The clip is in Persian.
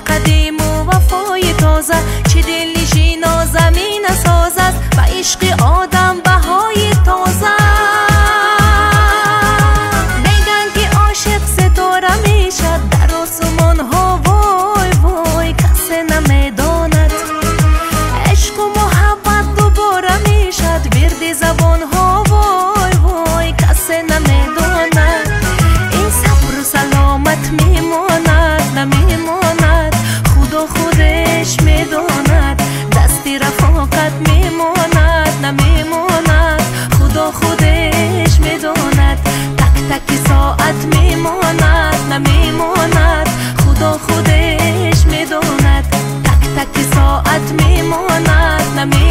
قدیم و وفای تازه، چه دلنشین و زمین ساز است و عشق آدم بهای تازه. میگن که عاشق ستاره میشد در آسمان ها، وای وای کسی نمیداند. عشق و محبت دوباره میشد ورد زبان ها، وای وای کسی نمیداند. این صبر و سلامت میماند نمیماند، خدا خودش میداند. دستی رفاقت میماند نمیماند، خدا خودش میداند. تک تک ساعت میماند نمیماند، خدا خودش میداند. تک تک ساعت میماند نمیماند.